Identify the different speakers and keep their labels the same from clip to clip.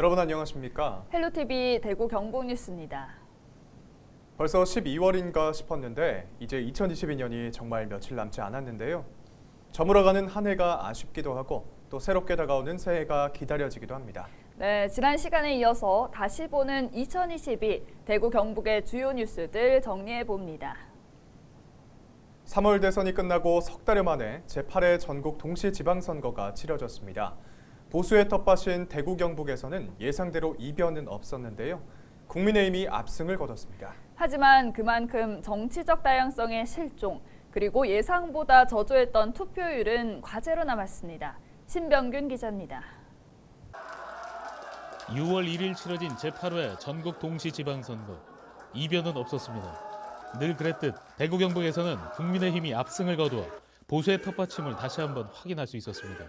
Speaker 1: 여러분 안녕하십니까?
Speaker 2: 헬로티비 대구 경북 뉴스입니다.
Speaker 1: 벌써 12월인가 싶었는데 이제 2022년이 정말 며칠 남지 않았는데요. 저물어가는 한 해가 아쉽기도 하고 또 새롭게 다가오는 새해가 기다려지기도 합니다.
Speaker 2: 네, 지난 시간에 이어서 다시 보는 2022 대구 경북의 주요 뉴스들 정리해 봅니다.
Speaker 1: 3월 대선이 끝나고 석 달여 만에 제8회 전국 동시지방선거가 치러졌습니다. 보수의 텃밭인 대구 경북에서는 예상대로 이변은 없었는데요. 국민의힘이 압승을 거뒀습니다.
Speaker 2: 하지만 그만큼 정치적 다양성의 실종, 그리고 예상보다 저조했던 투표율은 과제로 남았습니다. 신병균 기자입니다.
Speaker 3: 6월 1일 치러진 제8회 전국 동시지방선거. 이변은 없었습니다. 늘 그랬듯 대구 경북에서는 국민의힘이 압승을 거두어 보수의 텃밭임을 다시 한번 확인할 수 있었습니다.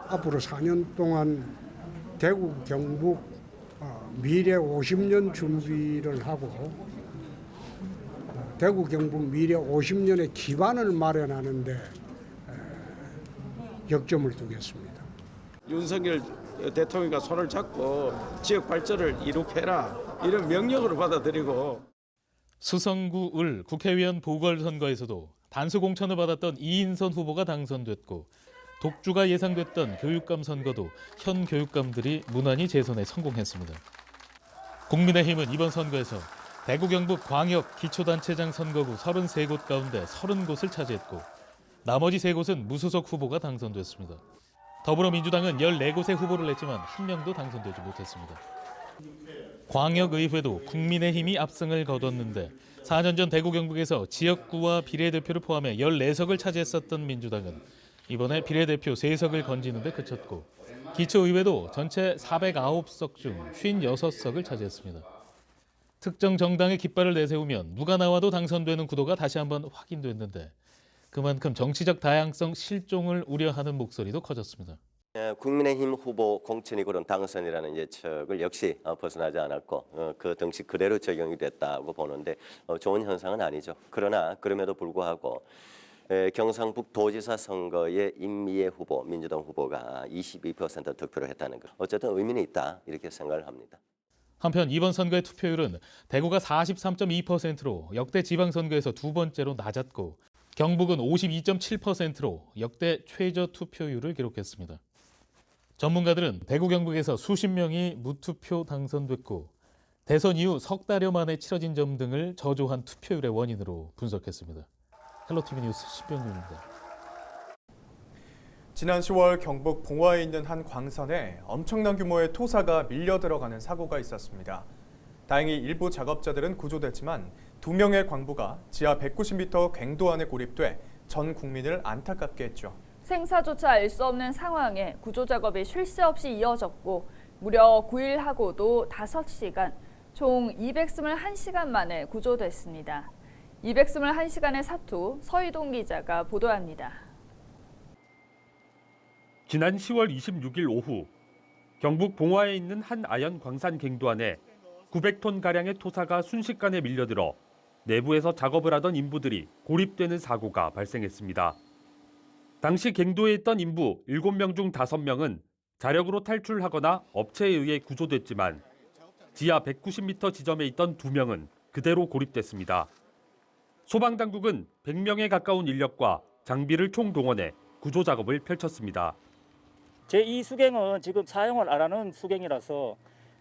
Speaker 4: 앞으로 4년 동안 대구 경북 미래 50년 준비를 하고 대구 경북 미래 50년의 기반을 마련하는 데 역점을 두겠습니다.
Speaker 5: 윤석열 대통령과 손을 잡고 지역 발전을 이룩해라 이런 명령으로 받아들이고
Speaker 3: 수성구 을 국회의원 보궐선거에서도 단수 공천을 받았던 이인선 후보가 당선됐고 독주가 예상됐던 교육감 선거도 현 교육감들이 무난히 재선에 성공했습니다. 국민의힘은 이번 선거에서 대구 경북 광역 기초단체장 선거구 33곳 가운데 30곳을 차지했고 나머지 3곳은 무소속 후보가 당선됐습니다. 더불어민주당은 14곳의 후보를 냈지만 한 명도 당선되지 못했습니다. 광역의회도 국민의힘이 압승을 거뒀는데 4년 전 대구 경북에서 지역구와 비례대표를 포함해 14석을 차지했었던 민주당은 이번에 비례대표 3석을 건지는 데 그쳤고 기초의회도 전체 409석 중 56석을 차지했습니다. 특정 정당의 깃발을 내세우면 누가 나와도 당선되는 구도가 다시 한번 확인됐는데 그만큼 정치적 다양성 실종을 우려하는 목소리도 커졌습니다.
Speaker 6: 국민의힘 후보 공천이 그런 당선이라는 예측을 역시 벗어나지 않았고 그 등식 그대로 적용이 됐다고 보는데 좋은 현상은 아니죠. 그러나 그럼에도 불구하고 경상북 도지사 선거에 임미애 후보, 민주당 후보가 22% 득표를 했다는 것. 어쨌든 의미는 있다 이렇게 생각을 합니다.
Speaker 3: 한편 이번 선거의 투표율은 대구가 43.2%로 역대 지방선거에서 두 번째로 낮았고 경북은 52.7%로 역대 최저 투표율을 기록했습니다. 전문가들은 대구 경북에서 수십 명이 무투표 당선됐고 대선 이후 석 달여 만에 치러진 점 등을 저조한 투표율의 원인으로 분석했습니다. 헬로티비 뉴스 신병균입니다.
Speaker 1: 지난 10월 경북 봉화에 있는 한 광산에 엄청난 규모의 토사가 밀려 들어가는 사고가 있었습니다. 다행히 일부 작업자들은 구조됐지만 2명의 광부가 지하 190m 갱도 안에 고립돼 전 국민을 안타깝게 했죠.
Speaker 2: 생사조차 알 수 없는 상황에 구조 작업이 쉴 새 없이 이어졌고 무려 9일 하고도 5시간, 총 221시간 만에 구조됐습니다. 221시간의 사투 서희동 기자가 보도합니다.
Speaker 7: 지난 10월 26일 오후 경북 봉화에 있는 한 아연 광산 갱도 안에 900톤가량의 토사가 순식간에 밀려들어 내부에서 작업을 하던 인부들이 고립되는 사고가 발생했습니다. 당시 갱도에 있던 인부 7명 중 5명은 자력으로 탈출하거나 업체에 의해 구조됐지만 지하 190m 지점에 있던 2명은 그대로 고립됐습니다. 소방당국은 100명에 가까운 인력과 장비를 총동원해 구조 작업을 펼쳤습니다.
Speaker 8: 제2수경은 지금 사용을 안 하는 수경이라서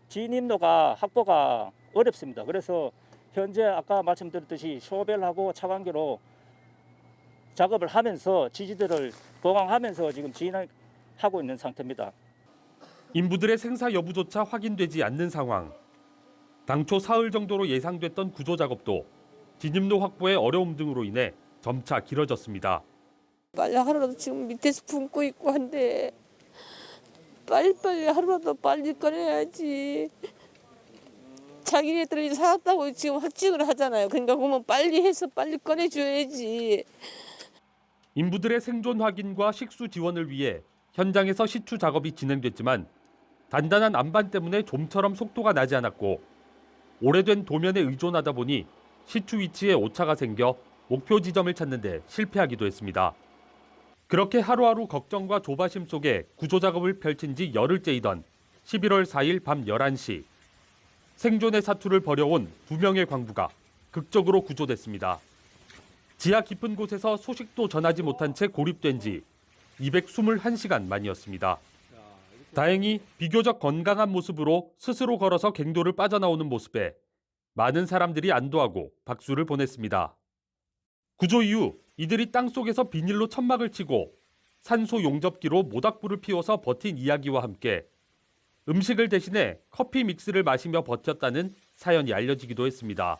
Speaker 8: 진입로가 확보가 어렵습니다. 그래서 현재 아까 말씀드렸듯이 쇼벨하고 차관기로 작업을 하면서 지지대를 보강하면서 지금 진행하고 있는 상태입니다.
Speaker 7: 인부들의 생사 여부조차 확인되지 않는 상황. 당초 사흘 정도로 예상됐던 구조 작업도 진입로 확보의 어려움 등으로 인해 점차 길어졌습니다.
Speaker 9: 빨리 하루라도 지금 밑에서 굶고 있고 한데 빨리빨리 하루라도 빨리 꺼내야지. 자기네들이 살았다고 지금 확증을 하잖아요. 그러니까 그러면 빨리 해서 빨리 꺼내줘야지.
Speaker 7: 인부들의 생존 확인과 식수 지원을 위해 현장에서 시추 작업이 진행됐지만 단단한 안반 때문에 좀처럼 속도가 나지 않았고 오래된 도면에 의존하다 보니 시추 위치에 오차가 생겨 목표 지점을 찾는 데 실패하기도 했습니다. 그렇게 하루하루 걱정과 조바심 속에 구조 작업을 펼친 지 열흘째이던 11월 4일 밤 11시 생존의 사투를 벌여온 2명의 광부가 극적으로 구조됐습니다. 지하 깊은 곳에서 소식도 전하지 못한 채 고립된 지 221시간 만이었습니다. 다행히 비교적 건강한 모습으로 스스로 걸어서 갱도를 빠져나오는 모습에 많은 사람들이 안도하고 박수를 보냈습니다. 구조 이후 이들이 땅속에서 비닐로 천막을 치고 산소 용접기로 모닥불을 피워서 버틴 이야기와 함께 음식을 대신해 커피 믹스를 마시며 버텼다는 사연이 알려지기도 했습니다.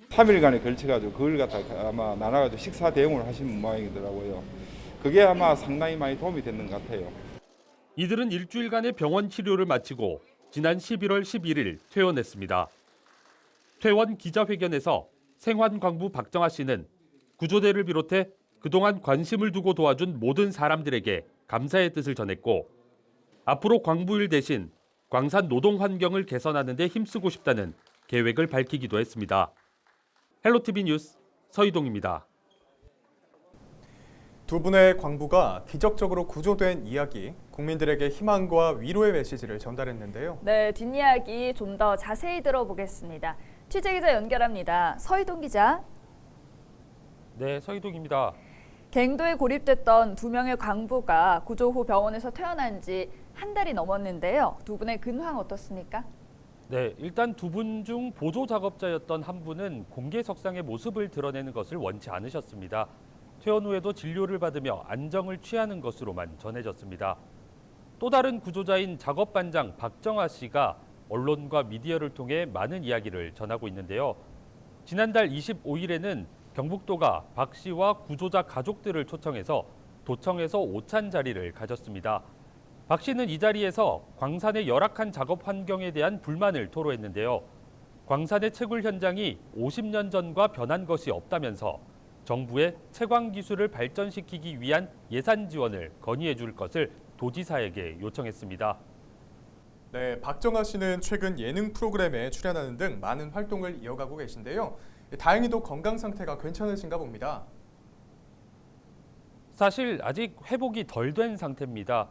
Speaker 10: 3일간에 걸쳐가지고 그걸 갖다 아마 나눠가지고 식사 대용을 하신 모양이더라고요. 그게 아마 상당히 많이 도움이 됐는 것 같아요.
Speaker 7: 이들은 일주일간의 병원 치료를 마치고 지난 11월 11일 퇴원했습니다. 퇴원 기자회견에서 생환광부 박정아 씨는 구조대를 비롯해 그동안 관심을 두고 도와준 모든 사람들에게 감사의 뜻을 전했고 앞으로 광부일 대신 광산 노동 환경을 개선하는 데 힘쓰고 싶다는 계획을 밝히기도 했습니다. 헬로티비 뉴스 서희동입니다.
Speaker 1: 두 분의 광부가 기적적으로 구조된 이야기, 국민들에게 희망과 위로의 메시지를 전달했는데요.
Speaker 2: 네, 뒷이야기 좀 더 자세히 들어보겠습니다. 취재기자 연결합니다. 서희동 기자.
Speaker 7: 네, 서희동입니다.
Speaker 2: 갱도에 고립됐던 2명의 광부가 구조 후 병원에서 퇴원한 지 한 달이 넘었는데요. 두 분의 근황 어떻습니까?
Speaker 7: 네, 일단 두 분 중 보조 작업자였던 한 분은 공개석상의 모습을 드러내는 것을 원치 않으셨습니다. 퇴원 후에도 진료를 받으며 안정을 취하는 것으로만 전해졌습니다. 또 다른 구조자인 작업반장 박정아 씨가 언론과 미디어를 통해 많은 이야기를 전하고 있는데요. 지난달 25일에는 경북도가 박 씨와 구조자 가족들을 초청해서 도청에서 오찬 자리를 가졌습니다. 박 씨는 이 자리에서 광산의 열악한 작업 환경에 대한 불만을 토로했는데요. 광산의 채굴 현장이 50년 전과 변한 것이 없다면서 정부의 채광 기술을 발전시키기 위한 예산 지원을 건의해 줄 것을 도지사에게 요청했습니다.
Speaker 1: 네, 박정아 씨는 최근 예능 프로그램에 출연하는 등 많은 활동을 이어가고 계신데요. 다행히도 건강 상태가 괜찮으신가 봅니다.
Speaker 7: 사실 아직 회복이 덜 된 상태입니다.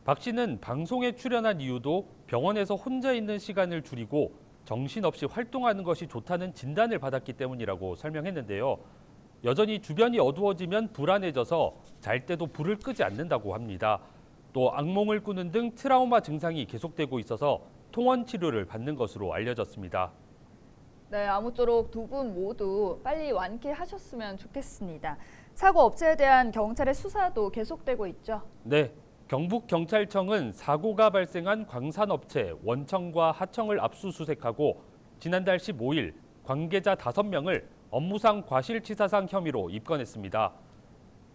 Speaker 7: 박 씨는 방송에 출연한 이유도 병원에서 혼자 있는 시간을 줄이고 정신없이 활동하는 것이 좋다는 진단을 받았기 때문이라고 설명했는데요. 여전히 주변이 어두워지면 불안해져서 잘 때도 불을 끄지 않는다고 합니다. 또 악몽을 꾸는 등 트라우마 증상이 계속되고 있어서 통원 치료를 받는 것으로 알려졌습니다.
Speaker 2: 네, 아무쪼록 두 분 모두 빨리 완쾌하셨으면 좋겠습니다. 사고 업체에 대한 경찰의 수사도 계속되고 있죠?
Speaker 7: 네, 경북경찰청은 사고가 발생한 광산업체 원청과 하청을 압수수색하고 지난달 15일 관계자 5명을 업무상 과실치사상 혐의로 입건했습니다.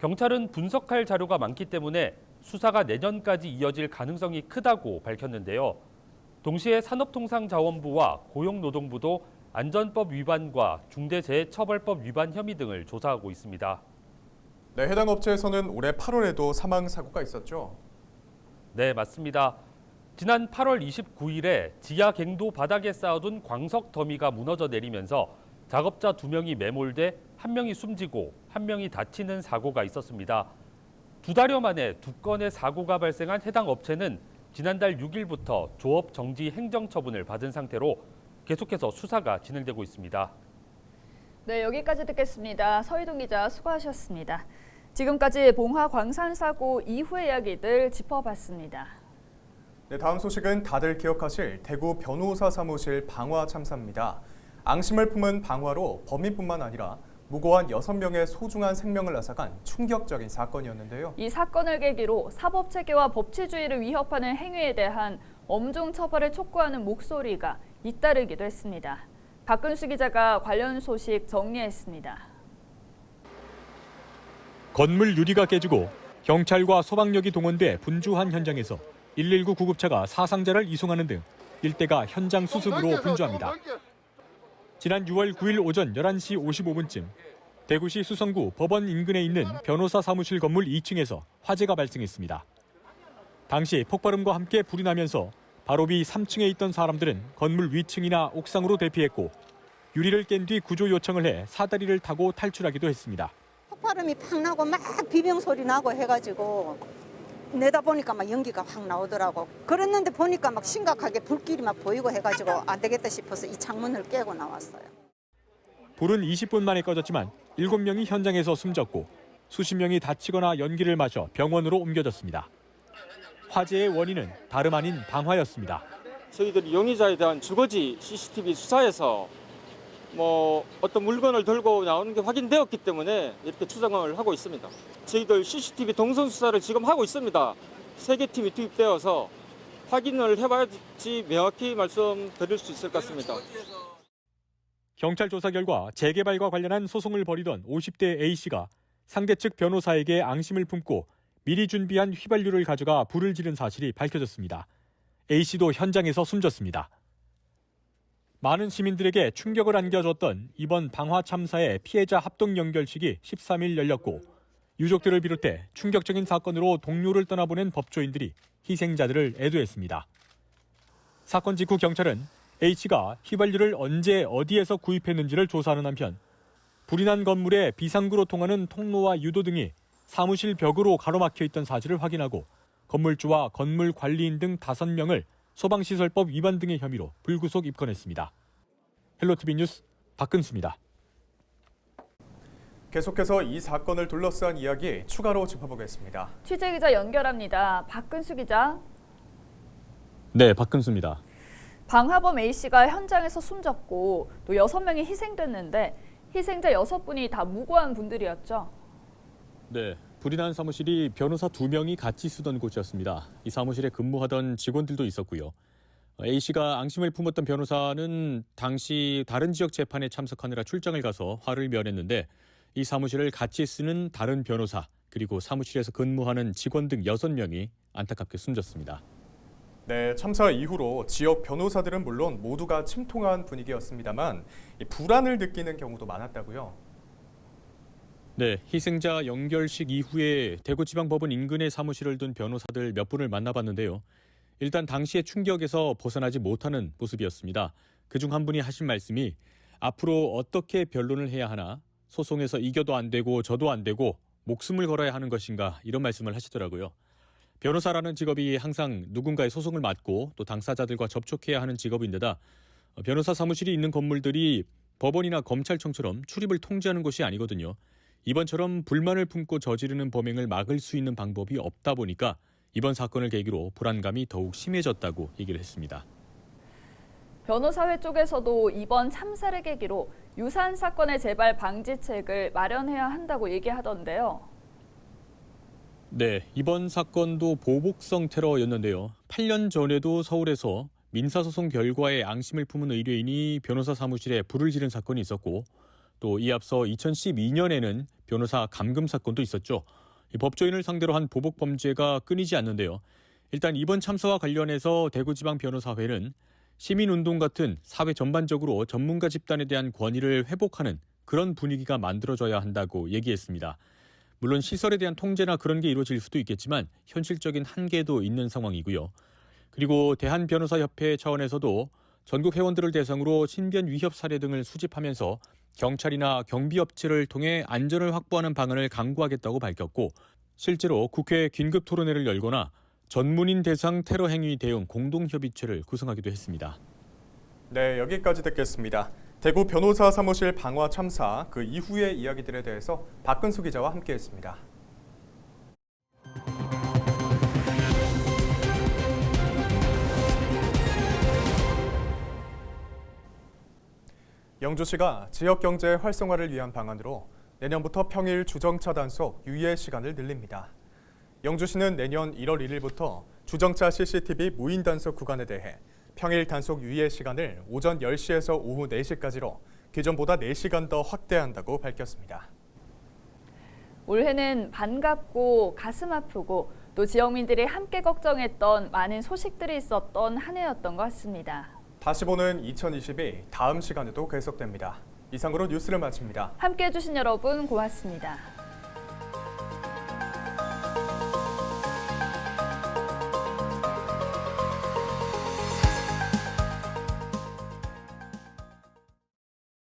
Speaker 7: 경찰은 분석할 자료가 많기 때문에 수사가 내년까지 이어질 가능성이 크다고 밝혔는데요. 동시에 산업통상자원부와 고용노동부도 안전법 위반과 중대재해처벌법 위반 혐의 등을 조사하고 있습니다.
Speaker 1: 네, 해당 업체에서는 올해 8월에도 사망 사고가 있었죠?
Speaker 7: 네, 맞습니다. 지난 8월 29일에 지하 갱도 바닥에 쌓아둔 광석 더미가 무너져 내리면서 작업자 2명이 매몰돼 1명이 숨지고 1명이 다치는 사고가 있었습니다. 2달여 만에 2건의 사고가 발생한 해당 업체는 지난달 6일부터 조업 정지 행정처분을 받은 상태로 계속해서 수사가 진행되고 있습니다.
Speaker 2: 네, 여기까지 듣겠습니다. 서희동 기자 수고하셨습니다. 지금까지 봉화 광산 사고 이후의 이야기들 짚어봤습니다.
Speaker 1: 네, 다음 소식은 다들 기억하실 대구 변호사 사무실 방화 참사입니다. 앙심을 품은 방화로 범인뿐만 아니라 무고한 6명의 소중한 생명을 앗아간 충격적인 사건이었는데요.
Speaker 2: 이 사건을 계기로 사법체계와 법치주의를 위협하는 행위에 대한 엄중 처벌을 촉구하는 목소리가 잇따르기도 했습니다. 박근수 기자가 관련 소식 정리했습니다.
Speaker 11: 건물 유리가 깨지고 경찰과 소방력이 동원돼 분주한 현장에서 119 구급차가 사상자를 이송하는 등 일대가 현장 수습으로 분주합니다. 지난 6월 9일 오전 11시 55분쯤 대구시 수성구 법원 인근에 있는 변호사 사무실 건물 2층에서 화재가 발생했습니다. 당시 폭발음과 함께 불이 나면서 바로 위 3층에 있던 사람들은 건물 위층이나 옥상으로 대피했고 유리를 깬 뒤 구조 요청을 해 사다리를 타고 탈출하기도 했습니다.
Speaker 12: 폭발음이 팍 나고 막 비명 소리 나고 해가지고 내다보니까 막 연기가 확 나오더라고. 그랬는데 보니까 막 심각하게 불길이 막 보이고 해가지고 안 되겠다 싶어서 이 창문을 깨고 나왔어요.
Speaker 11: 불은 20분 만에 꺼졌지만 7명이 현장에서 숨졌고 수십 명이 다치거나 연기를 마셔 병원으로 옮겨졌습니다. 화재의 원인은 다름 아닌 방화였습니다.
Speaker 13: 저희들이 용의자에 대한 주거지 CCTV 수사에서 어떤 물건을 들고 나오는 게 확인되었기 때문에 이렇게 추정을 하고 있습니다. 저희들 CCTV 동선 수사를 지금 하고 있습니다. 3개 팀이 투입되어서 확인을 해봐야지 명확히 말씀드릴 수 있을 것 같습니다.
Speaker 11: 경찰 조사 결과 재개발과 관련한 소송을 벌이던 50대 A씨가 상대 측 변호사에게 앙심을 품고 미리 준비한 휘발유를 가져가 불을 지른 사실이 밝혀졌습니다. A씨도 현장에서 숨졌습니다. 많은 시민들에게 충격을 안겨줬던 이번 방화 참사의 피해자 합동 연결식이 13일 열렸고 유족들을 비롯해 충격적인 사건으로 동료를 떠나보낸 법조인들이 희생자들을 애도했습니다. 사건 직후 경찰은 A씨가 휘발유를 언제 어디에서 구입했는지를 조사하는 한편 불이 난 건물의 비상구로 통하는 통로와 유도 등이 사무실 벽으로 가로막혀 있던 사실을 확인하고 건물주와 건물 관리인 등 5명을 소방시설법 위반 등의 혐의로 불구속 입건했습니다. 헬로티비 뉴스 박근수입니다.
Speaker 1: 계속해서 이 사건을 둘러싼 이야기 추가로 짚어보겠습니다.
Speaker 2: 취재기자 연결합니다. 박근수 기자.
Speaker 11: 네, 박근수입니다.
Speaker 2: 방화범 A씨가 현장에서 숨졌고 또 6명이 희생됐는데 희생자 6분이 다 무고한 분들이었죠.
Speaker 11: 네, 불이 난 사무실이 변호사 2명이 같이 쓰던 곳이었습니다. 이 사무실에 근무하던 직원들도 있었고요. A씨가 앙심을 품었던 변호사는 당시 다른 지역 재판에 참석하느라 출장을 가서 화를 면했는데 이 사무실을 같이 쓰는 다른 변호사 그리고 사무실에서 근무하는 직원 등 6명이 안타깝게 숨졌습니다.
Speaker 1: 네, 참사 이후로 지역 변호사들은 물론 모두가 침통한 분위기였습니다만 불안을 느끼는 경우도 많았다고요.
Speaker 11: 네, 희생자 연결식 이후에 대구지방법원 인근에 사무실을 둔 변호사들 몇 분을 만나봤는데요. 일단 당시의 충격에서 벗어나지 못하는 모습이었습니다. 그중 한 분이 하신 말씀이 앞으로 어떻게 변론을 해야 하나, 소송에서 이겨도 안 되고 져도 안 되고 목숨을 걸어야 하는 것인가 이런 말씀을 하시더라고요. 변호사라는 직업이 항상 누군가의 소송을 맡고 또 당사자들과 접촉해야 하는 직업인데다 변호사 사무실이 있는 건물들이 법원이나 검찰청처럼 출입을 통제하는 곳이 아니거든요. 이번처럼 불만을 품고 저지르는 범행을 막을 수 있는 방법이 없다 보니까 이번 사건을 계기로 불안감이 더욱 심해졌다고 얘기를 했습니다.
Speaker 2: 변호사회 쪽에서도 이번 참사를 계기로 유사한 사건의 재발 방지책을 마련해야 한다고 얘기하던데요.
Speaker 11: 네, 이번 사건도 보복성 테러였는데요. 8년 전에도 서울에서 민사소송 결과에 앙심을 품은 의뢰인이 변호사 사무실에 불을 지른 사건이 있었고 또 이 앞서 2012년에는 변호사 감금 사건도 있었죠. 이 법조인을 상대로 한 보복 범죄가 끊이지 않는데요. 일단 이번 참사와 관련해서 대구지방변호사회는 시민운동 같은 사회 전반적으로 전문가 집단에 대한 권위를 회복하는 그런 분위기가 만들어져야 한다고 얘기했습니다. 물론 시설에 대한 통제나 그런 게 이루어질 수도 있겠지만 현실적인 한계도 있는 상황이고요. 그리고 대한변호사협회 차원에서도 전국 회원들을 대상으로 신변 위협 사례 등을 수집하면서 경찰이나 경비업체를 통해 안전을 확보하는 방안을 강구하겠다고 밝혔고 실제로 국회 긴급 토론회를 열거나 전문인 대상 테러 행위 대응 공동협의체를 구성하기도 했습니다.
Speaker 1: 네, 여기까지 듣겠습니다. 대구 변호사 사무실 방화 참사 그 이후의 이야기들에 대해서 박근수 기자와 함께했습니다. 영주시가 지역 경제 활성화를 위한 방안으로 내년부터 평일 주정차 단속 유예 시간을 늘립니다. 영주시는 내년 1월 1일부터 주정차 CCTV 무인 단속 구간에 대해 평일 단속 유예 시간을 오전 10시에서 오후 4시까지로 기존보다 4시간 더 확대한다고 밝혔습니다.
Speaker 2: 올해는 반갑고 가슴 아프고 또 지역민들이 함께 걱정했던 많은 소식들이 있었던 한 해였던 것 같습니다.
Speaker 1: 다시 보는 2022 다음 시간에도 계속됩니다. 이상으로 뉴스를 마칩니다.
Speaker 2: 함께해 주신 여러분 고맙습니다.